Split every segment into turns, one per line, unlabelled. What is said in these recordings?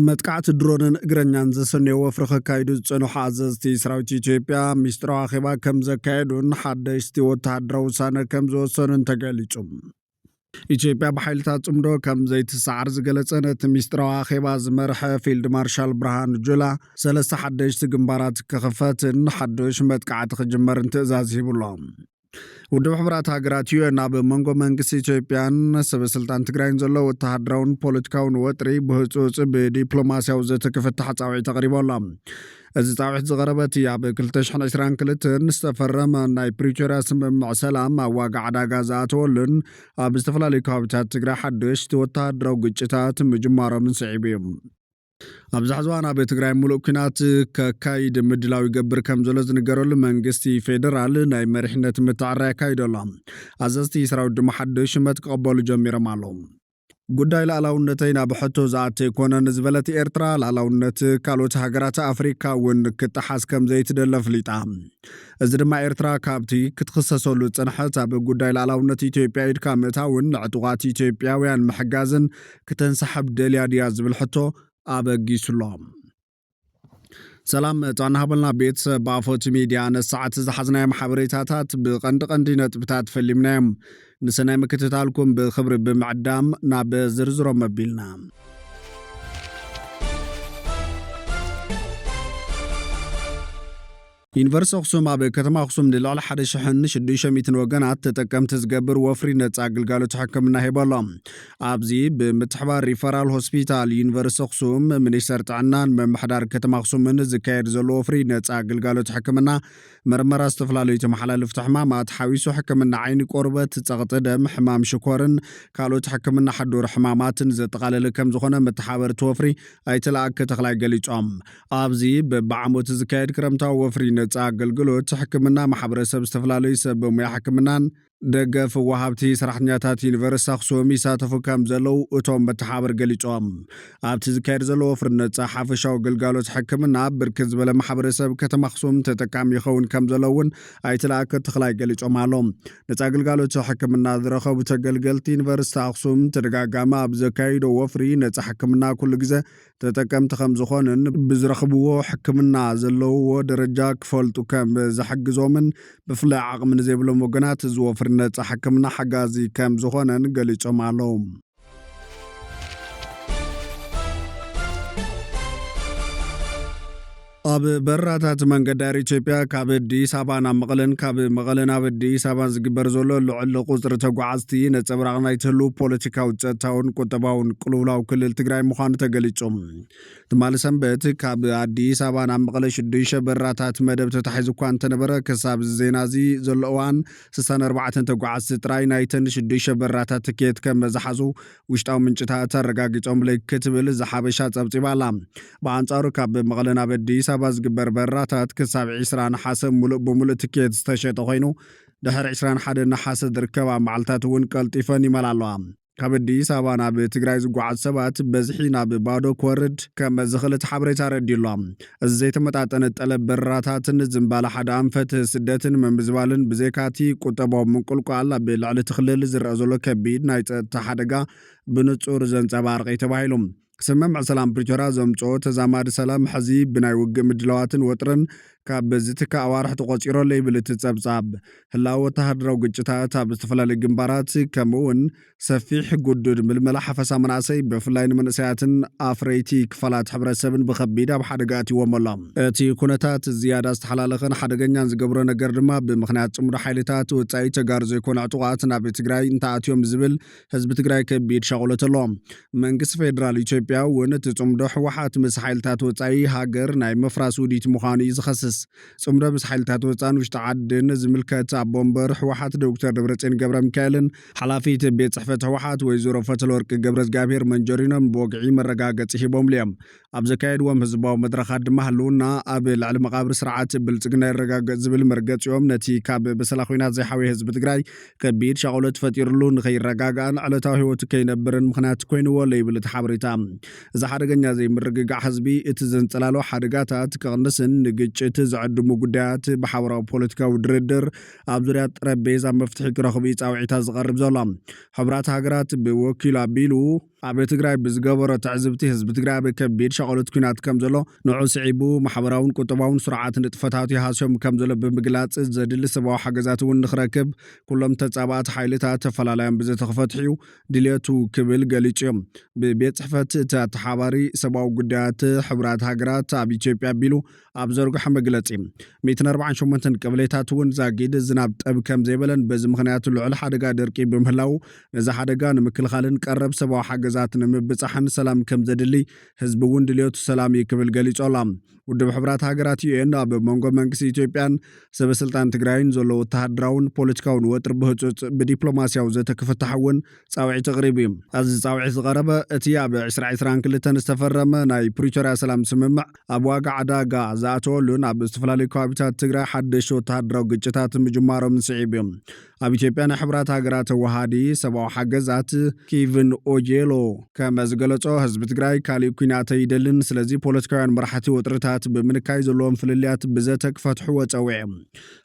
መጥቃዕቲ ድሮንን እግረኛን ዘሰነዩ ወፍሪ ከካይዱ ዝፀንሑ ኣዘዝቲ ሰራዊት ኢትዮጵያ ሚስጥራዊ ኣኼባ ከም ዘካየዱን ሓደሽቲ ወተሃደራዊ ውሳነ ከም ዝወሰኑን ተገሊጹ። ኢትዮጵያ ብሓይልታት ጽምዶ ከም ዘይትሰዓር ዝገለጸ ነቲ ሚስጥራዊ ኣኼባ ዝመርሐ ፊልድ ማርሻል ብርሃኑ ጁላ ሰለስተ ሓደሽቲ ግንባራት ክኽፈትን ሓድሽ መጥቃዕቲ ክጅመርን ትእዛዝ ሂቡሎም። ውድብ ሕብራት ሃገራት ዩኤን ኣብ መንጎ መንግስቲ ኢትዮጵያን ሰበስልጣን ትግራይን ዘሎ ወተሃደራውን ፖለቲካውን ወጥሪ ብህፁፅ ብዲፕሎማስያዊ ዘተክፍታሕ ፃውዒት ተቕሪቦሎም። እዚ ፃውዒት ዝቐረበት ኣብ 2022 ዝተፈረመ ናይ ፕሪቶርያ ስምምዕ ሰላም ኣብ ዋጋ ዕዳጋ ዝኣተወሉን ኣብ ዝተፈላለዩ ከባቢታት ትግራይ ሓደሽቲ ወተሃደራዊ ግጭታት ምጅማሮምን ስዒቡ እዩ። ኣብዚ ሕዚ እዋን ኣብ ትግራይ ሙሉእ ኩናት ከካይድ ምድላው ይገብር ከም ዘሎ ዝንገረሉ መንግስቲ ፌደራል ናይ መሪሕነት ምትዕርራይ ያካይዱ ኣሎ። ኣዘዝቲ ሰራዊት ድማ ሓድሽ ሽመት ክቕበሉ ጀሚሮም ኣለዉ። ጉዳይ ላዕላውነተይ ናብ ሕቶ ዝኣተ ይኮነን ዝበለት ኤርትራ ላዕላውነት ካልኦት ሃገራት ኣፍሪካ እውን ክትሓዝ ከም ዘይትደለ ኣፍሊጣ። እዚ ድማ ኤርትራ ካብቲ ክትክሰሰሉ ፅንሐት ኣብ ጉዳይ ላዕላውነት ኢትዮጵያ ኢድካ ምእታውን ዕጡቓት ኢትዮጵያውያን ምሕጋዝን ክተንሰሓብ ደልያ ድያ ዝብል ሕቶ ኣበጊሱሎም። ሰላም ጥዕና ሃበልና ቤተሰብ ብኣፎት ሚድያ ነሰዓት ዝሓዝናዮም ሓበሬታታት ብቐንዲ ነጥብታት ፈሊምናዮም ንሰናይ ምክትታልኩም ብክብሪ ብምዕዳም ናብ ዝርዝሮም መቢልና። ዩኒቨርስቲ ኣክሱም ኣብ ከተማ ኣክሱም ንልዕሊ 1600 ወገናት ተጠቀምቲ ዝገብር ወፍሪ ነፃ ግልጋሎት ሕክምና ሂበሎም። ኣብዚ ብምትሕባር ሪፈራል ሆስፒታል ዩኒቨርስቲ ኣክሱም ሚኒስተር ጥዕናን መምሕዳር ከተማ ኣክሱምን ዝካየድ ዘሎ ወፍሪ ነፃ ግልጋሎት ሕክምና ምርመራ ዝተፈላለዩ ተመሓላለፍቲ ሕማማት ሓዊሱ ሕክምና ዓይኒ ቆርበት ፀቕጢ ደም ሕማም ሽኮርን ካልኦት ሕክምና ሓዱር ሕማማትን ዘጠቓለለ ከም ዝኾነ መተሓበርቲ ወፍሪ ኣይተለኣከ ተኽላይ ገሊፆም። ኣብዚ በብዓመቱ ዝካየድ ክረምታዊ ወፍሪ ነፃ አገልግሎት ሕክምና ማሕበረሰብ ዝተፈላለዩ ሰብ ሞያ ሕክምናን ደገፍ ወሃብቲ ሰራሕተኛታት ዩኒቨርስቲ ኣክሱም ይሳተፉ ከም ዘለው እቶም መተሓበር ገሊፆም። ኣብቲ ዝካየድ ዘሎ ወፍሪ ነፃ ሓፈሻዊ ግልጋሎት ሕክምና ብርክት ዝበለ ማሕበረሰብ ከተማ ኣክሱም ተጠቃሚ ይኸውን ከም ዘለውን ኣይተለኣከ ተኽላይ ገሊፆም ኣሎም። ነፃ ግልጋሎት ሕክምና ዝረኸቡ ተገልገልቲ ዩኒቨርስቲ ኣክሱም ተደጋጋሚ ኣብ ዘካይዶ ወፍሪ ነፃ ሕክምና ኩሉ ግዜ ተጠቀምቲ ከም ዝኾንን ብዝረኽብዎ ሕክምና ዘለውዎ ደረጃ ክፈልጡ ከም ዘሕግዞምን ብፍላይ ዓቕሚ ንዘይብሎም ወገናት ዝወፍሪ ነፃ ሕክምና ሓጋዚ ከም ዝኾነን ገሊፆም ኣለዉ። ኣብ በራታት መንገዲ ኣየር ኢትዮጵያ ካብ ኣዲስ ኣበባ ናብ መቐለን ካብ መቐለ ናብ ኣዲስ ኣበባ ዝግበር ዘሎ ልዑል ቁፅሪ ተጓዓዝቲ ነፀብራቕ ናይቲ ህሉው ፖለቲካዊ ፀጥታውን ቁጠባውን ቅልውላው ክልል ትግራይ ምዃኑ ተገሊጹ። ትማሊ ሰንበት ካብ ኣዲስ ኣበባ ናብ መቐለ 6 በራታት መደብ ተታሒዙ እኳ እንተነበረ ክሳብ ዜና እዚ ዘሎ እዋን 64 ተጓዓዝቲ ጥራይ ናይተን 6 በራታት ትኬት ከም ዝሓዙ ውሽጣዊ ምንጭታት ኣረጋጊፆም ክትብል ዝሓበሻ ፀብፂባ ኣላ። ብኣንጻሩ ካብ መቐለ ናብ ኣዲስ ኣበባ ዝግበር በራታት ክሳብ 20 ነሓሰ ሙሉእ ብሙሉእ ትኬት ዝተሸጠ ኮይኑ ድሕሪ 21 ነሓሰ ዝርከባ መዓልታት እውን ቀልጢፈን ይመላለዋ። ካብ ኣዲስ ኣበባ ናብ ትግራይ ዝጓዓዙ ሰባት በዝሒ ናብ ባዶ ክወርድ ከም ዝኽእል ሓበሬታ ረዲሎም። እዚ ዘይተመጣጠነ ጠለብ በራታትን ዝምባለ ሓደ ኣንፈት ስደትን ምምዝባልን ብዘይካቲ ቁጠባዊ ምቁልቋል ኣብ ልዕሊ ትኽልል ዝረአ ዘሎ ከቢድ ናይ ፀጥታ ሓደጋ ብንጹር ዘንፀባርቕ እዩ ተባሂሉ። ስምምዕ ሰላም ፕሪቶርያ ዘምጽኦ ተዛማዲ ሰላም ሕዚ ብናይ ውግእ ምድላዋትን ወጥርን ካብ ዝትካ ኣዋርሕ ተቆፂሮ ለይብል ትጸብጻብ ህላወ ወተሃደራዊ ግጭታት ኣብ ዝተፈላለዩ ግንባራት ከምኡውን ሰፊሕ ጉዱድ ምልመላ ሓፈሳ መናእሰይ ብፍላይ ንመንእሰያትን ኣፍረይቲ ክፋላት ሕብረተሰብን ብከቢድ ኣብ ሓደጋ ኣትይዎም ኣሎም። እቲ ኩነታት ዝያዳ ዝተሓላለኸን ሓደገኛን ዝገብሮ ነገር ድማ ብምኽንያት ጽምዶ ሓይልታት ወጻኢ ተጋሩ ዘይኮነ ዕጡቓት ናብ ትግራይ እንተኣትዮም ዝብል ህዝቢ ትግራይ ከቢድ ሸቑለት ኣለዎም። መንግስቲ ፌደራል ኢትዮጵያ እውን እቲ ጽምዶ ሕወሓት ምስ ሓይልታት ወጻኢ ሃገር ናይ ምፍራስ ውዲት ምዃኑ እዩ ዝኸስስ። ጽምዶ ምስ ሓይልታት ወፃን ውሽጢ ዓድን ዝምልከት ኣቦ እምበር ሕወሓት ዶክተር ደብረጽዮን ገብረ ሚካኤልን ሓላፊት ቤት ጽሕፈት ሕወሓት ወይዘሮ ፈትለወርቂ ገብረ እግዚአብሔር መንጀሪኖም ብወግዒ መረጋገፂ ሂቦም እዮም። ኣብ ዘካየድዎም ህዝባዊ መድረኻት ድማ ህልውና ኣብ ልዕሊ መቃብሪ ስርዓት ብልጽግና ይረጋገጽ ዝብል መርገፂኦም ነቲ ካብ በሰላ ኩናት ዘይሓወየ ህዝቢ ትግራይ ከቢድ ሸቑለት ፈጢሩሉ ንኸይረጋጋእን ዕለታዊ ህይወቱ ከይነብርን ምኽንያት ኮይኑዎ ለይብል እቲ ሓበሬታ። እዚ ሓደገኛ ዘይምርግጋዕ ህዝቢ እቲ ዘንጸላሎ ሓደጋታት ክቕንስን ንግጭት ዝዕድሙ ጉዳያት ብሓበራዊ ፖለቲካዊ ድርድር ኣብ ዙርያ ጠረጴዛ መፍትሒ ክረኽቡ ፃውዒታት ዝቐርብ ዘሎ ሕብራት ሃገራት ብወኪሉ ኣቢሉ ኣብ ትግራይ ብዝገበሮ ትዕዝብቲ ህዝቢ ትግራይ ኣብ ከቢድ ሸቐሎት ኩናት ከም ዘሎ ንዑ ስዒቡ ማሕበራውን ቁጠባውን ስርዓት ንጥፈታት ይሃስዮም ከም ዘሎ ብምግላጽ ዘድሊ ሰብኣዊ ሓገዛት እውን ንኽረክብ ኩሎም ተጻባእቲ ሓይልታት ተፈላለዮም ብዘተኽፈትሕዩ ድልየቱ ክብል ገሊጹ እዮም ብቤት ጽሕፈት እቲ ተሓባሪ ሰብኣዊ ጉዳያት ሕብራት ሃገራት ኣብ ኢትዮጵያ ኣቢሉ ኣብ ዘርግሐ መግለጺ 148 ቀበሌታት እውን ዛጊድ ዝናብ ጠብ ከም ዘይበለን በዚ ምኽንያት ልዑል ሓደጋ ደርቂ ብምህላው ነዚ ሓደጋ ንምክልኻልን ቀረብ ሰብኣዊ ሓገዛት ንምብጻሕን ሰላም ከም ዘድሊ ህዝቢ እውን ድልየቱ ሰላም ይክብል ገሊጹ ኣሎ ውድብ ሕብራት ሃገራት ዩኤን ኣብ መንጎ መንግስቲ ኢትዮጵያን ሰበስልጣን ትግራይን ዘሎ ወተሃደራውን ፖለቲካውን ወጥሪ ብህፁፅ ብዲፕሎማስያዊ ዘተ ክፍታሕ እውን ጻውዒት ኣቕሪቡ እዩ ኣብዚ ጻውዒት ዝቐረበ እቲ ኣብ 2022 ዝተፈረመ ናይ ፕሪቶርያ ሰላም ስምምዕ ኣብ ዋጋ ዕዳጋ ዝኣተወሉን ኣብ ዝተፈላለዩ ከባቢታት ትግራይ ሓደሽቲ ወተሃደራዊ ግጭታት ምጅማሮም ስዒቡ እዮም ኣብ ኢትዮጵያ ናይ ሕብራት ሃገራት ወሃዲ ሰብኣዊ ሓገዛት ኪቭን ኦጄሎ ከም ዝገለጾ ህዝቢ ትግራይ ካሊእ ኩናት ይደልን ስለዚ ፖለቲካውያን መራሕቲ ወጥርታት ብምንካይ ዘለዎም ፍልልያት ብዘተ ክፈትሕዎ ጸዊዖም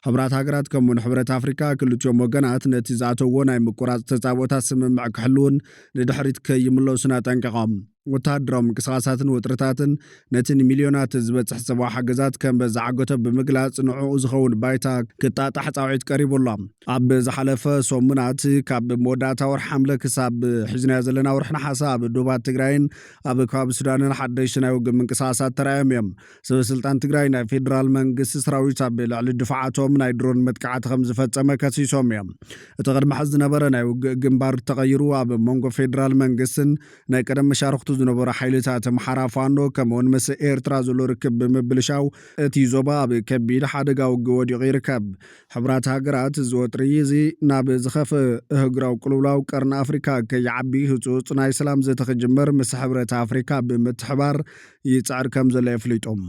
ሕብራት ሃገራት ከምኡውን ሕብረት ኣፍሪካ ክልቲኦም ወገናት ነቲ ዝኣተውዎ ናይ ምቁራጽ ተጻብኦታት ስምምዕ ክሕልውን ንድሕሪት ከይምለሱን ኣጠንቂቖም ወተሃደራዊ ምንቅስቓሳትን ውጥረታትን ነቲ ንሚልዮናት ዝበፅሕ ሰብኣዊ ሓገዛት ከም ዝዓገቶ ብምግላጽ ንዕኡ ዝኸውን ባይታ ክጣጣሕ ጻውዒት ቀሪቡሎ ኣብ ዝሓለፈ ሰሙናት ካብ መወዳእታ ወርሒ ሓምለ ክሳብ ሒዝናዮ ዘለና ወርሒ ነሓሰ ኣብ ዶባት ትግራይን ኣብ ከባቢ ሱዳንን ሓደሽቲ ናይ ውግእ ምንቅስቓሳት ተራእዮም እዮም ሰበስልጣን ትግራይ ናይ ፌደራል መንግስቲ ሰራዊት ኣብ ልዕሊ ድፍዓቶም ናይ ድሮን መጥቃዕቲ ከም ዝፈጸመ ከሲሶም እዮም እቲ ቅድሚ ሕዚ ዝነበረ ናይ ውግእ ግንባር ተቐይሩ ኣብ መንጎ ፌደራል መንግስትን ናይ ቀደም መሻርክቱ ዝነበረ ሓይልታት ኣምሓራ ፋኖ ከምኡውን ምስ ኤርትራ ዘሎ ርክብ ብምብልሻው እቲ ዞባ ኣብ ከቢድ ሓደጋ ውግእ ወዲቑ ይርከብ ሕብራት ሃገራት ዝወጥሪ እዚ ናብ ዝኸፍእ እህግራዊ ቅልውላው ቀርኒ ኣፍሪካ ከይዓቢ ህፁፅ ናይ ሰላም ዘተ ክጅመር ምስ ሕብረት ኣፍሪካ ብምትሕባር ይጻዕር ከም ዘሎ የፍሊጦም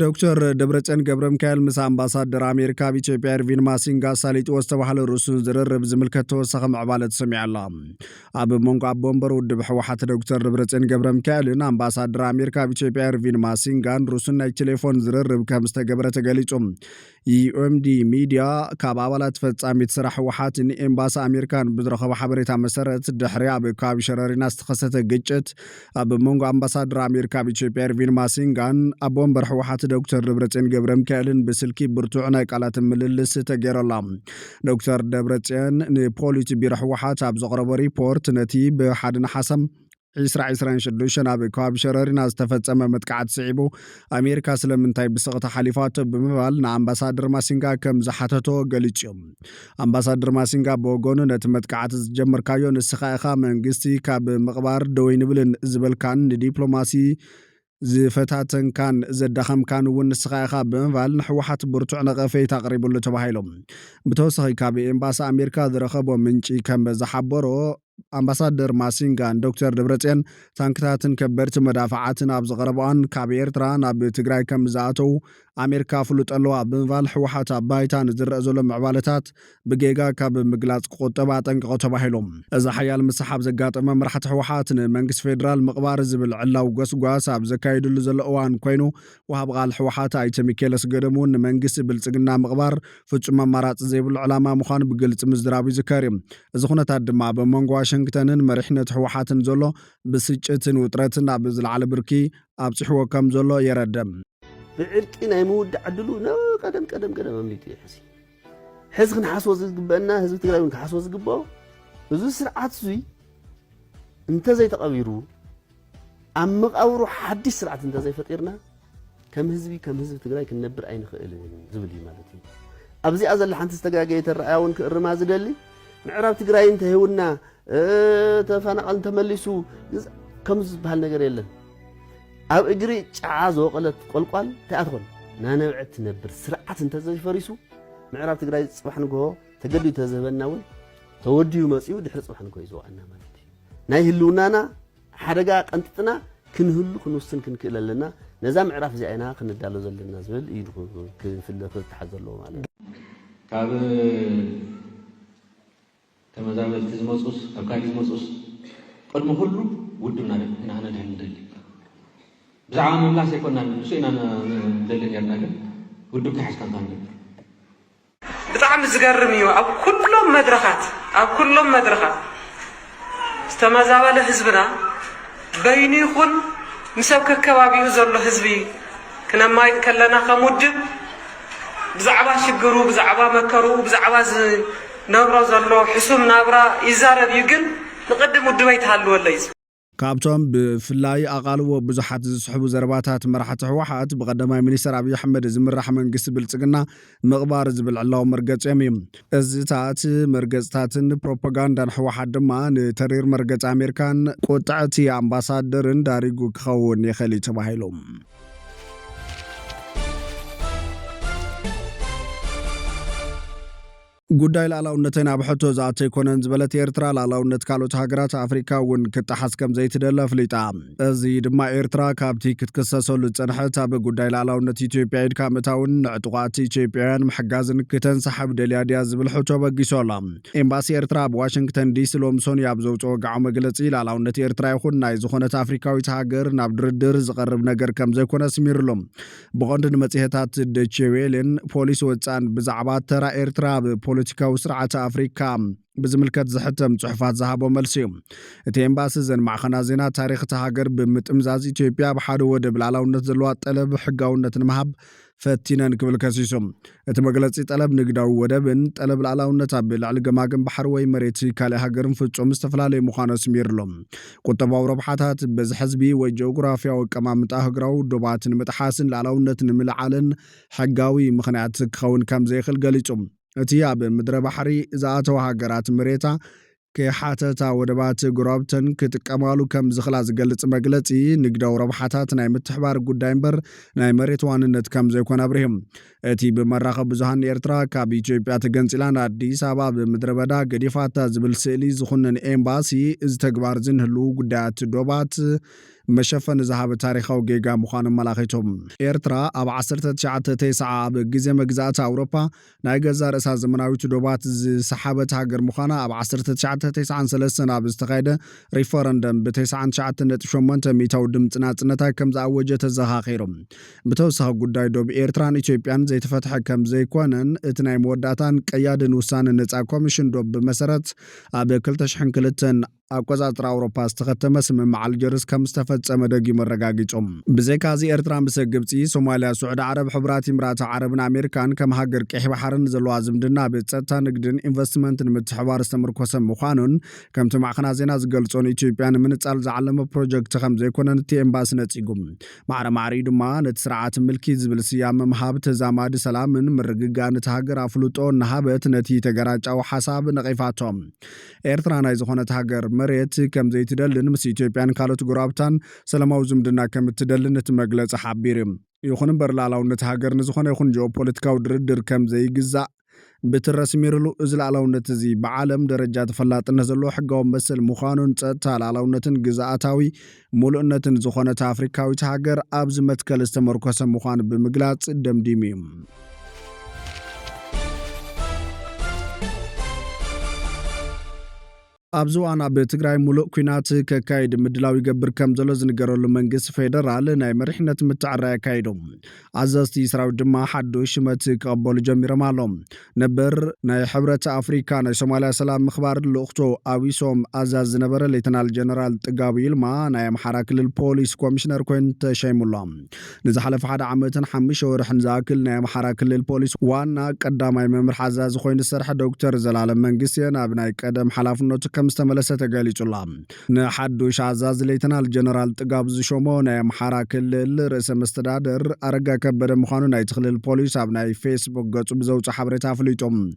ዶክተር ደብረጽዮን ገብረ ሚካኤል ምስ ኣምባሳደር ኣሜሪካ ኣብ ኢትዮጵያ ኤርቪን ማሲንጋ ሳሊጥዎ ዝተባሃለ ሩስን ዝርርብ ዝምልከት ተወሳኺ ምዕባለ ተሰሚዑ ኣሎ ኣብ መንጎ ኣቦ ወንበር ውድብ ሕወሓት ዶክተር ደብረጽዮን ገብረ ሚካኤልን ኣምባሳደር ኣሜሪካ ኣብ ኢትዮጵያ ኤርቪን ማሲንጋን ሩስን ናይ ቴሌፎን ዝርርብ ከም ዝተገበረ ተገሊጹ ዩኤምዲ ሚድያ ካብ ኣባላት ፈጻሚት ስራሕ ሕወሓት ንኤምባሲ ኣሜሪካን ብዝረኸበ ሓበሬታ መሰረት ድሕሪ ኣብ ከባቢ ሸረሪና ዝተኸሰተ ግጭት ኣብ መንጎ ኣምባሳደር ኣሜሪካ ኣብ ኢትዮጵያ ኤርቪን ማሲንጋን ኣቦ ወንበር ሕወሓት ዶክተር ደብረጽዮን ገብረ ሚካኤልን ብስልኪ ብርቱዕ ናይ ቃላት ምልልስ ተገይሮላ ዶክተር ደብረጽዮን ንፖሊስ ቢሮ ሕወሓት ኣብ ዘቕረቦ ሪፖርት ነቲ ብሓደ ነሓሰ 2026 ኣብ ከባቢ ሸረሪና ዝተፈጸመ መጥቃዕቲ ስዒቡ ኣሜሪካ ስለምንታይ ብስቕታ ሓሊፋቶ ብምባል ንኣምባሳደር ማሲንጋ ከም ዝሓተቶ ገሊጹ እዩ ኣምባሳደር ማሲንጋ ብወገኑ ነቲ መጥቃዕቲ ዝጀመርካዮ ንስኻ ኢኻ መንግስቲ ካብ ምቕባር ደው ይንብልን ዝበልካን ንዲፕሎማሲ ዝፈታተንካን ዘዳኸምካን እውን ንስኻ ኢኻ ብምባል ንሕወሓት ብርቱዕ ነቐፌታ ኣቕሪቡሉ ተባሂሎም ብተወሳኺ ካብ ኤምባሲ ኣሜሪካ ዝረኸቦ ምንጪ ከም ዝሓበሮ ኣምባሳደር ማሲንጋን ዶክተር ደብረጽዮን ታንክታትን ከበድቲ መዳፍዓትን ኣብ ዝቐረበዋን ካብ ኤርትራ ናብ ትግራይ ከም ዝኣተው ኣሜሪካ ፍሉጥ ኣለዋ ብምባል ሕወሓት ኣብ ባይታ ንዝረአ ዘሎ ምዕባለታት ብጌጋ ካብ ምግላጽ ክቁጠባ ኣጠንቅቖ ተባሂሎም እዚ ሓያል ምስሓብ ዘጋጠመ መራሕቲ ሕወሓት ንመንግስቲ ፌደራል ምቕባር ዝብል ዕላው ጎስጓስ ኣብ ዘካይድሉ ዘሎ እዋን ኮይኑ ወሃብ ቃል ሕወሓት ኣይተ ሚኬለስ ገደም እውን ንመንግስቲ ብልጽግና ምቕባር ፍጹም ኣማራፂ ዘይብሉ ዕላማ ምዃኑ ብግልፂ ምዝራቡ ይዝከር እዩ እዚ ኩነታት ድማ ብመንጎ ዋሽንግተንን መሪሕነት ሕወሓትን ዘሎ ብስጭትን ውጥረትን ኣብ ዝለዓለ ብርኪ ኣብፅሕዎ ከም ዘሎ የረድም
ብዕርቂ ናይ ምውዳዕ ዕድሉ ቀደም ኣምሊጡ ይሕሲ ሕዚ ክንሓስቦ ዝግበአና ህዝቢ ትግራይ እውን ክሓስቦ ዝግብኦ እዚ ስርዓት እዙይ እንተዘይተቐቢሩ ኣብ መቃብሩ ሓድሽ ስርዓት እንተዘይፈጢርና ከም ህዝቢ ትግራይ ክንነብር ኣይንኽእልን ዝብል እዩ ማለት እዩ ኣብዚኣ ዘላ ሓንቲ ዝተጋገየ ተረኣያ እውን ክእርማ ዝደሊ ምዕራብ ትግራይ እንተህውና ተፈናቐል እንተመሊሱ ከም ዝበሃል ነገር የለን ኣብ እግሪ ጫዓ ዝወቐለት ቆልቋል ተኣትኾን ናነብዕት ትነብር ስርዓት እንተዘይፈሪሱ ምዕራብ ትግራይ ጽባሕ ንግሆ ተገዲዩ ተዘህበና እውን ተወዲዩ መጺኡ ድሕሪ ጽባሕ ንግሆ ይዘዋዕና ማለት እዩ ናይ ህልውናና ሓደጋ ቀንጥጥና ክንህሉ ክንውስን ክንክእል ኣለና ነዛ ምዕራፍ እዚኣ ኢና ክንዳሎ ዘለና ዝብል እዩ ክፍለክትሓዝ ዘለዎ ማለት እዩ
ካብ ተመዛበልቲ ዝመጹስ ኣብ ካሊእ ዝመጹስ ቅድሚ ኩሉ ውድብና ኢና ነድህን ንደሊ ብዛዕባ ምምላስ ኣይኮናን ንሱ ኢና ንደሊ ነርና ግን ውድብ ክሓዝካ ንነብር
بطعم زقرميو أو كلهم مدرخات استمازابله حزبنا بيني يكون مسوك كوابيو زلو حزبي كنا ما ينكلنا كمدب بزعبا شجرو بزعبا مكرو بزعبا نبرة زلو حسوم نبرة يزارب يجن نقدم الدبيت هالو ولا يز
ካብቶም ብፍላይ ኣቓልዎ ብዙሓት ዝስሕቡ ዘረባታት መራሕቲ ሕወሓት ብቐዳማይ ሚኒስትር ኣብይ ኣሕመድ ዝምራሕ መንግስቲ ብልጽግና ምቕባር ዝብል ዕላው መርገፂኦም እዩ እዚታት መርገፅታትን ፕሮፓጋንዳን ሕወሓት ድማ ንተሪር መርገፂ ኣሜሪካን ቁጥዕቲ ኣምባሳደርን ዳሪጉ ክኸውን ይኽእል ተባሂሎም ጉዳይ ላዕላውነትን ኣብ ሕቶ ዝኣተ ይኮነን ዝበለት ኤርትራ ላዕላውነት ካልኦት ሃገራት ኣፍሪካ እውን ክትሓዝ ከም ዘይትደለ ኣፍሊጣ እዚ ድማ ኤርትራ ካብቲ ክትክሰሰሉ ዝፀንሐት ኣብ ጉዳይ ላዕላውነት ኢትዮጵያ ኢድካ ምእታውን ንዕጡቓት ኢትዮጵያውያን ምሕጋዝን ክተንሰሓብ ደልያ ድያ ዝብል ሕቶ በጊሶ ኣላ ኤምባሲ ኤርትራ ኣብ ዋሽንግተን ዲሲ ሎምሶን ኣብ ዘውፅኦ ወግዓዊ መግለፂ ላዕላውነት ኤርትራ ይኹን ናይ ዝኾነት ኣፍሪካዊት ሃገር ናብ ድርድር ዝቐርብ ነገር ከም ዘይኮነ ስሚሩሎም ብቐንዲ ንመፅሄታት ዶይቼ ቬለን ፖሊስ ወፃን ብዛዕባ ተራ ኤርትራ ፖለቲካዊ ስርዓት ኣፍሪካ ብዝምልከት ዝሕተም ጽሑፋት ዝሃቦ መልሲ እዩ እቲ ኤምባሲ ዘን ማዕኸና ዜና ታሪኽ እቲ ሃገር ብምጥምዛዝ ኢትዮጵያ ብሓደ ወደብ ላዕላውነት ዘለዋ ጠለብ ሕጋውነት ንምሃብ ፈቲነን ክብል ከሲሶም እቲ መግለፂ ጠለብ ንግዳዊ ወደብን ጠለብ ላዕላውነት ኣብ ልዕሊ ገማግም ባሕሪ ወይ መሬት ካልእ ሃገርን ፍጹም ዝተፈላለዩ ምዃኑ ኣስሚሩሎም ቁጠባዊ ረብሓታት በዚ ሕዝቢ ወይ ጂኦግራፊያዊ ኣቀማምጣ ሃገራዊ ዶባትን ምጥሓስን ላዕላውነት ንምልዓልን ሕጋዊ ምኽንያት ክኸውን ከም ዘይኽእል ገሊፆም እቲ ኣብ ምድረ ባሕሪ ዝኣተዋ ሃገራት መሬታ ከሓተታ ወደባት ጉራብተን ክጥቀማሉ ከም ዝኽላ ዝገልጽ መግለጺ ንግዳዊ ረብሓታት ናይ ምትሕባር ጉዳይ እምበር ናይ መሬት ዋንነት ከም ዘይኮነ ኣብርሂም እቲ ብመራኸቢ ብዙሃን ኤርትራ ካብ ኢትዮጵያ ተገንፂላ ንኣዲስ ኣበባ ብምድረ በዳ ገዲፋታ ዝብል ስእሊ ዝኹነን ኤምባሲ እዚ ተግባር ዝንህሉ ጉዳያት ዶባት መሸፈን ዝሃበ ታሪኻዊ ጌጋ ምዃኑ መላኺቶም ኤርትራ ኣብ 1990 ኣብ ግዜ መግዛእቲ ኣውሮፓ ናይ ገዛ ርእሳ ዘመናዊት ዶባት ዝሰሓበት ሃገር ምዃና ኣብ 1993 ኣብ ዝተኻየደ ሪፈረንደም ብ99.8 ሚእታዊ ድምፂ ናጽነታ ከም ዝኣወጀ ተዘኻኺሮም ብተወሳኺ ጉዳይ ዶብ ኤርትራን ኢትዮጵያን ዘይተፈትሐ ከም ዘይኮነን እቲ ናይ መወዳእታን ቀያድን ውሳነ ነፃ ኮሚሽን ዶብ ብመሰረት ኣብ 2002 ኣቆጻጽራ ኣውሮፓ ዝተኸተመ ስምምዕ ኣልጀርስ ከም ዝተፈጸመ ደጊሙ ኣረጋጊጾም ብዘይካዚ ኤርትራ ምስ ግብፂ ሶማልያ ስዑድ ዓረብ ሕብራት ኢምራት ዓረብን ኣሜሪካን ከም ሃገር ቀይሕ ባሕርን ዘለዋ ዝምድና ብፀጥታ ንግድን ኢንቨስትመንትን ምትሕባር ዝተመርኮሰ ምዃኑን ከምቲ ማዕኸና ዜና ዝገልጾን ኢትዮጵያ ንምንጻል ዝዓለመ ፕሮጀክት ከም ዘይኮነን እቲ ኤምባሲ ነፂጉ ማዕረማዕሪ ድማ ነቲ ስርዓት ምልኪ ዝብል ስያመ ምሃብ ተዛማዲ ሰላምን ምርግጋእን እቲ ሃገር ኣፍልጦ እናሃበት ነቲ ተገራጫዊ ሓሳብ ነቒፋቶም ኤርትራ ናይ ዝኾነት ሃገር መሬት ከም ዘይትደልን ምስ ኢትዮጵያን ካልኦት ጉራብታን ሰላማዊ ዝምድና ከም እትደልን እቲ መግለፂ ሓቢሩ ይኹን እምበር ላዕላውነት ሃገር ንዝኾነ ይኹን ጂኦፖለቲካዊ ድርድር ከም ዘይግዛእ ብትረስሚሩሉ እዚ ላዕላውነት እዚ ብዓለም ደረጃ ተፈላጥነት ዘለዎ ሕጋዊ መሰል ምዃኑን ፀጥታ ላዕላውነትን ግዛኣታዊ ሙሉእነትን ዝኾነት ኣፍሪካዊት ሃገር ኣብዚ መትከል ዝተመርኮሰ ምዃኑ ብምግላጽ ደምዲሙ እዩ ኣብዚ እዋን ኣብ ትግራይ ሙሉእ ኩናት ከካይድ ምድላው ይገብር ከም ዘሎ ዝንገረሉ መንግስቲ ፌደራል ናይ መሪሕነት ምትዕርራይ ኣካይዶም ኣዘዝቲ ሰራዊት ድማ ሓዱሽ ሽመት ክቕበሉ ጀሚሮም ኣሎም ነበር ናይ ሕብረት ኣፍሪካ ናይ ሶማልያ ሰላም ምኽባር ልኡኽቶ ኣዊሶም ኣዛዝ ዝነበረ ሌተናል ጀነራል ጥጋቡ ይልማ ናይ ኣምሓራ ክልል ፖሊስ ኮሚሽነር ኮይኑ ተሸይሙሎም ንዝሓለፈ 1 ዓመትን 5 ወርሕን ዝኣክል ናይ ኣምሓራ ክልል ፖሊስ ዋና ቀዳማይ መምርሒ ኣዛዚ ኮይኑ ዝሰርሐ ዶክተር ዘላለም መንግስቲ ናብ ናይ ቀደም ሓላፍነቱ مستملسة تقاليج الله نحدوش عزاز ليتنال جنرال تقاب زشومو ناي محارا كل رئيس مستدادر أرقا كبر مخانو ناي تخلي البوليس ابناي فيسبوك قطب زوج حبريتها فليتهم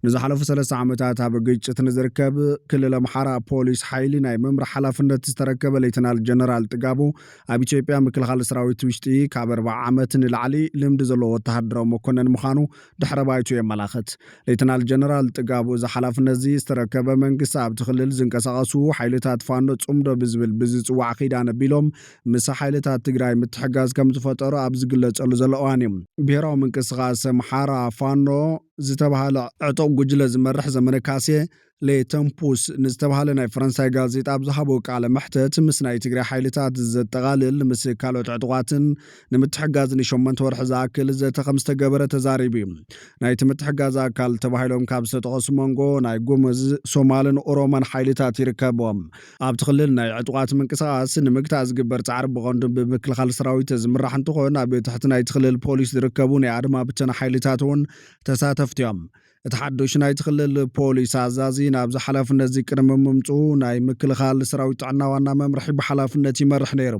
نزحلو في 3 عامتات هابقيتش تنزركب كل محارا بوليس حيلي ناي ممر حلافنة تستركب ليتنال جنرال تقابو ابي تشيبيا مكل خالص راوي توشتي كابر 4 عامتن العلي لمدزلو وتحدرو مكونن مخانو دحربايتو يملاخت ليتنال جنرال تقابو زحلافنة زي استركب منقص اب تخلي ዝንቀሳቀሱ ሓይልታት ፋኖ ጽምዶ ብዝብል ብዝጽዋዕ ኺዳነ ቢሎም ምስ ሓይልታት ትግራይ ምትሕጋዝ ከም ዝፈጠሩ ኣብ ዝግለጸሉ ዘለዋን እዮም ብሄራዊ ምንቅስቓስ ኣምሓራ ፋኖ ዝተባሃለ ዕጡቕ ጉጅለ ዝመርሕ ዘመነ ካሴ ሌተምፑስ ንዝተባሃለ ናይ ፈረንሳይ ጋዜጣ ብዝሃቦ ቃለ መሕተት ምስ ናይ ትግራይ ሓይልታት ዘጠቓልል ምስ ካልኦት ዕጡቓትን ንምትሕጋዝ ን8 ወርሒ ዝኣክል ዘተ ከም ዝተገበረ ተዛሪቡ እዩ። ናይቲ ምትሕጋዝ ኣካል ተባሂሎም ካብ ዝተጠቐሱ መንጎ ናይ ጉሙዝ ሶማልን ኦሮሞን ሓይልታት ይርከብዎም። ኣብቲ ክልል ናይ ዕጡቓት ምንቅስቓስ ንምግታእ ዝግበር ፃዕሪ ብቐንዱ ብምክልኻል ሰራዊት ዝምራሕ እንትኾን ኣብ ትሕቲ ናይቲ ክልል ፖሊስ ዝርከቡ ናይ ኣድማ ብተና ሓይልታት እውን ተሳተፍቲ እዮም። እቲ ሓዱሽ ናይ ትኽልል ፖሊስ ኣዛዚ ናብ ዝሓላፍነት ቅድሚ ምምፅኡ ናይ ምክልኻል ሰራዊት ጥዕና ዋና መምርሒ ብሓላፍነት ይመርሕ ነይሩ።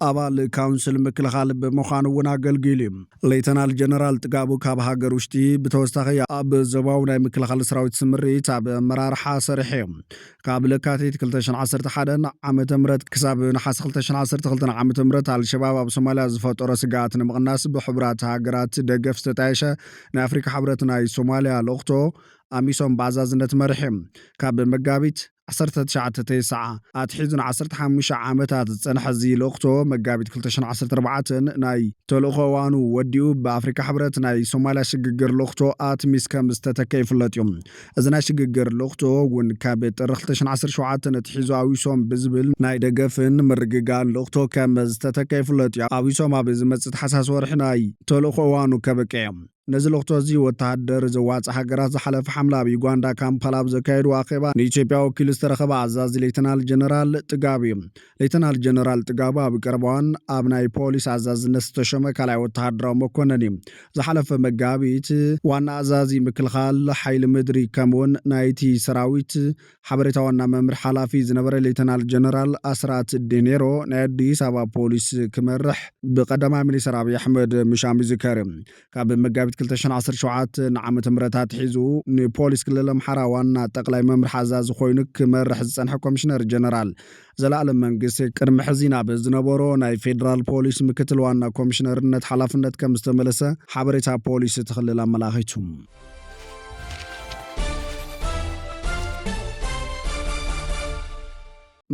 ኣባል ካውንስል ምክልኻል ብምዃኑ እውን ኣገልጊሉ እዩ። ሌተናል ጀነራል ጥጋቡ ካብ ሃገር ውሽጢ ብተወሳኺ ኣብ ዞባዊ ናይ ምክልኻል ሰራዊት ስምሪት ኣብ ኣመራርሓ ሰሪሐ እዩ። ካብ ለካቲት 2011 ዓመተ ምህረት ክሳብ ናሓስ 2012 ዓመተ ምህረት አልሸባብ ኣብ ሶማልያ ዝፈጠሮ ስጋኣት ንምቕናስ ብሕቡራት ሃገራት ደገፍ ዝተጣየሸ ናይ ኣፍሪካ ሕብረት ናይ ሶማልያ ልኡኽቶ ኣሚሶም ብኣዛዝነት መሪሑ ካብ መጋቢት 1990 ኣትሒዙ ን15 ዓመታት ዝፀንሐ እዚ ልኡኽቶ መጋቢት 2014 ናይ ተልእኾ እዋኑ ወዲኡ ብኣፍሪካ ሕብረት ናይ ሶማልያ ሽግግር ልኡኽቶ ኣትሚስ ከም ዝተተካ ይፍለጥ እዩ። እዚ ናይ ሽግግር ልኡኽቶ እውን ካብ ጥሪ 2017 ኣትሒዙ ኣዊሶም ብዝብል ናይ ደገፍን ምርግጋን ልኡኽቶ ከም ዝተተካ ይፍለጥ እዩ። ኣዊሶም ኣብ ዝመፅእ ታሕሳስ ወርሒ ናይ ተልእኾ እዋኑ ከበቅዕ እዮም። ነዚ ልኡኽቶ እዚ ወተሃደር ዘዋፅእ ሃገራት ዝሓለፈ ሓምላ ኣብ ዩጋንዳ ካምፓላ ዘካየዱ ኣኼባ ንኢትዮጵያ ወኪሉ ዝተረኸበ ኣዛዚ ሌተናል ጀነራል ጥጋቡ እዩ። ሌተናል ጀነራል ጥጋቡ ኣብ ቀረባዋን ኣብ ናይ ፖሊስ ኣዛዝነት ዝተሾመ ካልኣይ ወተሃደራዊ መኮነን እዩ። ዝሓለፈ መጋቢት ዋና ኣዛዚ ምክልኻል ሓይሊ ምድሪ ከምኡውን ናይቲ ሰራዊት ሓበሬታ ዋና መምርሒ ሓላፊ ዝነበረ ሌተናል ጀነራል ኣስራት ዴኔሮ ናይ ኣዲስ ኣበባ ፖሊስ ክመርሕ ብቀዳማይ ሚኒስትር ኣብይ ኣሕመድ ምሻሙ ይዝከር እዩ። ካብ መጋቢት 2017 ዓመተ ምህረት ኣትሒዙ ንፖሊስ ክልል ኣምሓራ ዋና ጠቅላይ መምርሒ ኣዛዚ ኮይኑ ክመርሕ ዝፀንሐ ኮሚሽነር ጀነራል ዘለኣለም መንግስቲ ቅድሚ ሕዚ ናብ ዝነበሮ ናይ ፌደራል ፖሊስ ምክትል ዋና ኮሚሽነርነት ሓላፍነት ከም ዝተመለሰ ሓበሬታ ፖሊስ ትኽልል ኣመላኺቱ።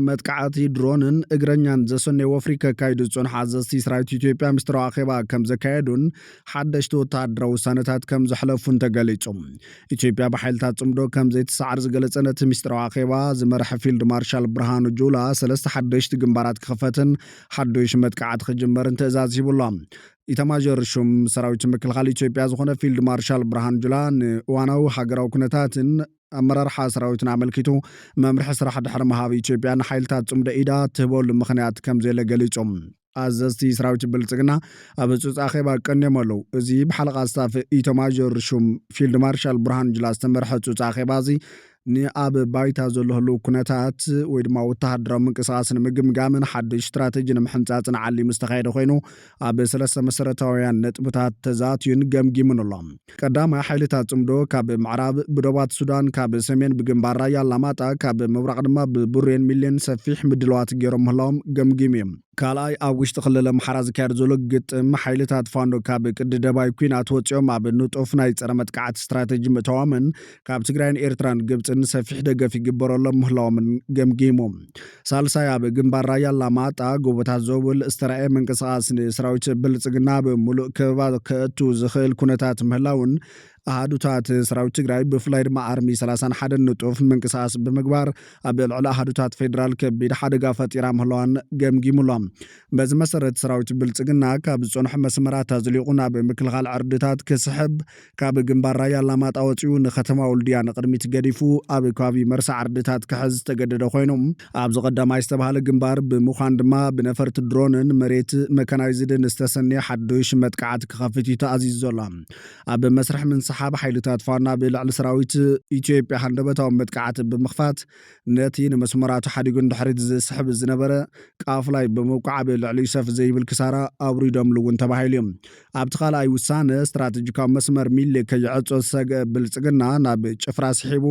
መጥቃዕቲ ድሮንን እግረኛን ዘሰነይ ወፍሪ ከካይዱ ዝፀንሑ ኣዘዝቲ ሰራዊት ኢትዮጵያ ምስጢራዊ ኣኼባ ከም ዘካየዱን ሓደሽቲ ወተሃደራዊ ውሳነታት ከም ዘሕለፉን ተገሊጹ። ኢትዮጵያ ብሓይልታት ጽምዶ ከም ዘይትሰዓር ዝገለጸ ነቲ ምስጢራዊ ኣኼባ ዝመርሐ ፊልድ ማርሻል ብርሃኑ ጁላ 3 ሓደሽቲ ግንባራት ክኽፈትን ሓዱሽ መጥቃዕቲ ክጅመርን ትእዛዝ ሂቡሎ። ኢታማዦር ሹም ሰራዊት ምክልኻል ኢትዮጵያ ዝኾነ ፊልድ ማርሻል ብርሃኑ ጁላ ንእዋናዊ ሃገራዊ ኩነታትን ኣመራርሓ ሰራዊትን ኣመልኪቱ መምርሒ ስራሕ ድሕሪ ምሃብ ኢትዮጵያ ንሓይልታት ጽምዶ ኢዳ ትህበሉ ምኽንያት ከም ዘለ ገሊጾም። ኣዘዝቲ ሰራዊት ብልጽግና ኣብ ዕፁፅ ኣኼባ ቀንዮም ኣለዉ። እዚ ብሓለቓ ስታፍ ኢታማዦር ሹም ፊልድ ማርሻል ብርሃኑ ጁላ ዝተመርሐ ዕፁፅ ኣኼባ እዚ ንኣብ ባይታ ዘለህሉ ኩነታት ወይ ድማ ወተሃደራዊ ምንቅስቓስ ንምግምጋምን ሓድሽ ስትራቴጂ ንምሕንፃፅን ዓሊሙ ዝተኻየደ ኮይኑ ኣብ 3 መሰረታውያን ነጥብታት ተዛትዩን ገምጊሙን ኣሎ። ቀዳማይ ሓይልታት ጽምዶ ካብ ምዕራብ ብደባት ሱዳን ካብ ሰሜን ብግንባር ራያ ኣላማጣ ካብ ምብራቕ ድማ ብቡሬን ሚልዮን ሰፊሕ ምድለዋት ገይሮም ምህላዎም ገምጊሙ እዮም። ካልኣይ ኣብ ውሽጢ ክልል ኣምሓራ ዝካየድ ዘሎ ግጥም ሓይልታት ፋኖ ካብ ቅዲ ደባይ ኩናት ወፂኦም ኣብ ንጡፍ ናይ ፀረ መጥቃዕቲ ስትራቴጂ ምእተዋምን ካብ ትግራይን ኤርትራን ግብፅን ሰፊሕ ደገፍ ይግበረሎም ምህላዎምን ገምጊሞም። ሳልሳይ ኣብ ግንባር ራያ ኣላማጣ ጎቦታት ዘብል ዝተረኣየ ምንቅስቓስ ንሰራዊት ብልጽግና ብምሉእ ከበባ ከእቱ ዝኽእል ኩነታት ምህላውን ኣሃዱታት ሰራዊት ትግራይ ብፍላይ ድማ ኣርሚ 31 ንጡፍ ምንቅስቓስ ብምግባር ኣብ ልዕሊ ኣሃዱታት ፌደራል ከቢድ ሓደጋ ፈጢራ ምህላዋን ገምጊሙሎም። በዚ መሰረት ሰራዊት ብልጽግና ካብ ዝፀንሑ መስመራት ኣዝሊቑ ናብ ምክልኻል ዕርድታት ክስሕብ ካብ ግንባር ራያ ኣላማጣ ወፂኡ ንከተማ ወልድያ ንቅድሚት ገዲፉ ኣብ ከባቢ መርሳ ዓርድታት ክሕዝ ዝተገደደ ኮይኑ ኣብ ቀዳማይ ዝተባሃለ ግንባር ብምዃን ድማ ብነፈርቲ ድሮንን መሬት መካናይዝድን ዝተሰነየ ሓዱሽ መጥቃዕቲ ክኸፍት እዩ ተኣዚዙ ዘሎ። ኣብ መስርሕ ምንስሓብ ሓይልታት ፋኖ ብልዕሊ ሰራዊት ኢትዮጵያ ሃንደበታዊ መጥቃዕቲ ብምኽፋት ነቲ ንመስመራቱ ሓዲጉን ድሕሪት ዝስሕብ ዝነበረ ቃፍላይ ብምውቃዕ ብልዕሊ ሰፍ ዘይብል ክሳራ ኣውሪዶምሉ እውን ተባሂሉ እዩ። ኣብቲ ካልኣይ ውሳነ ስትራቴጂካዊ መስመር ሚሌ ከይዕፆ ዝሰግአ ብልጽግና ናብ ጭፍራ ስሒቡ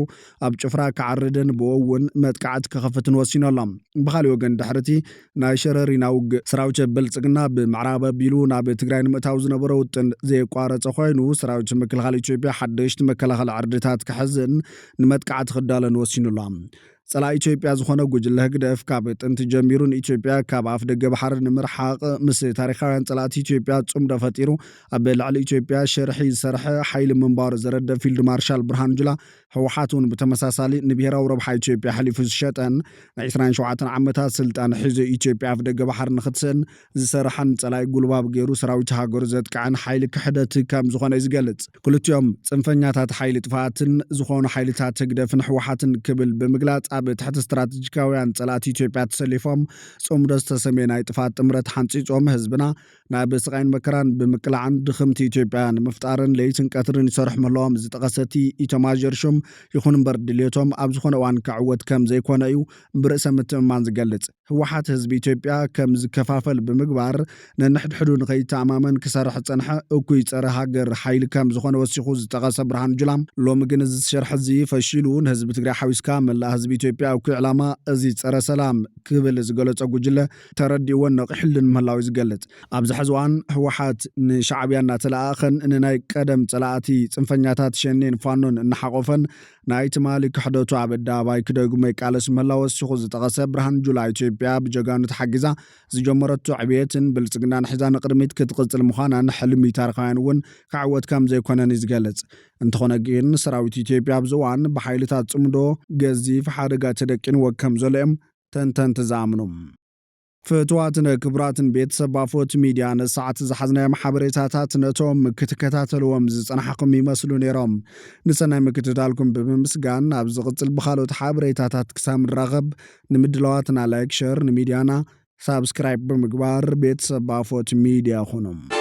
ኣብ ጭፍራ ክዓርድን ብእውን መጥቃዕቲ ክኸፍትን ወሲኑ ኣሎ። ብኻሊእ ወገን ድሕርቲ ናይ ሸረሪና ውግእ ሰራዊት ብልጽግና ብምዕራብ ኣቢሉ ናብ ትግራይ ንምእታው ዝነበረ ውጥን ዘየቋረፀ ኮይኑ ሰራዊት ምክልኻል ኢትዮጵያ ሓደሽቲ መከላኸሊ ዓርድታት ክሕዝን ንመጥቃዕቲ ክዳለን ወሲኑ ኣሎ። ጸላኢ ኢትዮጵያ ዝኾነ ጉጅለ ህግደፍ ካብ ጥንቲ ጀሚሩን ኢትዮጵያ ካብ ኣፍ ደገ ባሕሪ ንምርሓቕ ምስ ታሪኻውያን ጸላእቲ ኢትዮጵያ ጽምዶ ፈጢሩ ኣብ ልዕሊ ኢትዮጵያ ሸርሒ ዝሰርሐ ሓይሊ ምንባሩ ዘረደ ፊልድ ማርሻል ብርሃኑ ጁላ ህወሓት እውን ብተመሳሳሊ ንብሔራዊ ረብሓ ኢትዮጵያ ሓሊፉ ዝሸጠን ን27 ዓመታት ስልጣን ሒዙ ኢትዮጵያ ኣፍ ደገ ባሕሪ ንኽትስእን ዝሰርሐን ጸላኢ ጉልባብ ገይሩ ሰራዊት ሃገሩ ዘጥቅዕን ሓይሊ ክሕደት ከም ዝኾነ እዩ ዝገልጽ። ክልቲኦም ጽንፈኛታት ሓይሊ ጥፋትን ዝኾኑ ሓይልታት ህግደፍን ህወሓትን ክብል ብምግላጽ ኣብ ትሕቲ ስትራቴጂካውያን ጸላእቲ ኢትዮጵያ ተሰሊፎም ጽምዶ ዝተሰመየ ናይ ጥፋት ጥምረት ሓንፂጾም ህዝብና ናብ ስቃይን መከራን ብምቅላዕን ድኽምቲ ኢትዮጵያ ንምፍጣርን ለይትን ቀትርን ይሰርሑ ምህላዎም ዝጠቐሰቲ ኢተማዦር ሹም ይኹን እምበር ድሌቶም ኣብ ዝኾነ እዋን ክዕወት ከም ዘይኮነ እዩ ብርእሰ ምትእምማን ዝገልጽ። ህወሓት ህዝቢ ኢትዮጵያ ከም ዝከፋፈል ብምግባር ነንሕድሕዱ ንኸይተኣማመን ክሰርሕ ጸንሐ እኩይ ጸረ ሃገር ሓይሊ ከም ዝኾነ ወሲኹ ዝጠቐሰ ብርሃኑ ጁላ ሎሚ ግን እዚ ሸርሒ እዚ ፈሺሉ ንህዝቢ ትግራይ ሓዊስካ መላእ ህዝቢ ኢትዮጵያ እኩይ ዕላማ እዚ ጸረ ሰላም ክብል ዝገለጸ ጉጅለ ተረዲእዎን ነቂሕልን ምህላዊ ዝገልጽ። ኣብዚ ሕዚ እዋን ህወሓት ንሻዕብያ እናተለኣኸን ንናይ ቀደም ጸላእቲ ጽንፈኛታት ሸኔን ፋኖን እናሓቆፈን ናይ ትማሊ ክሕደቱ ኣብ ኣደባባይ ክደግሞ ይቃለስ ምህላው ወሲኹ ዝጠቐሰ ብርሃኑ ጁላ ኢትዮጵያ ብጀጋኑ ተሓጊዛ ዝጀመረቱ ዕብየትን ብልጽግናን ሒዛ ንቅድሚት ክትቕጽል ምዃናን ሕልሚ ታሪኻውያን እውን ክዕወት ከም ዘይኮነን ዝገልጽ። እንተኾነ ግን ሰራዊት ኢትዮጵያ ኣብዚ እዋን ብሓይልታት ጽምዶ ገዚፍ ሓደጋ ተደቂንዎ ከም ዘሎ እዮም ተንተንቲ ዝኣምኑ። ፍትዋትን ክቡራትን ቤተሰብ ኣፎት ሚድያ ነሰዓት ዝሓዝናዮም ሓበሬታታት ነቶም ክትከታተልዎም ዝጸናሕኩም ይመስሉ ነይሮም። ንሰናይ ምክትታልኩም ብምምስጋን ኣብ ዝቕጽል ብኻልኦት ሓበሬታታት ክሳብ ንራኸብ ንምድለዋትና ላይክ ሸር ንሚድያና ሳብስክራይብ ብምግባር ቤተሰብ ኣፎት ሚድያ ኹኑም።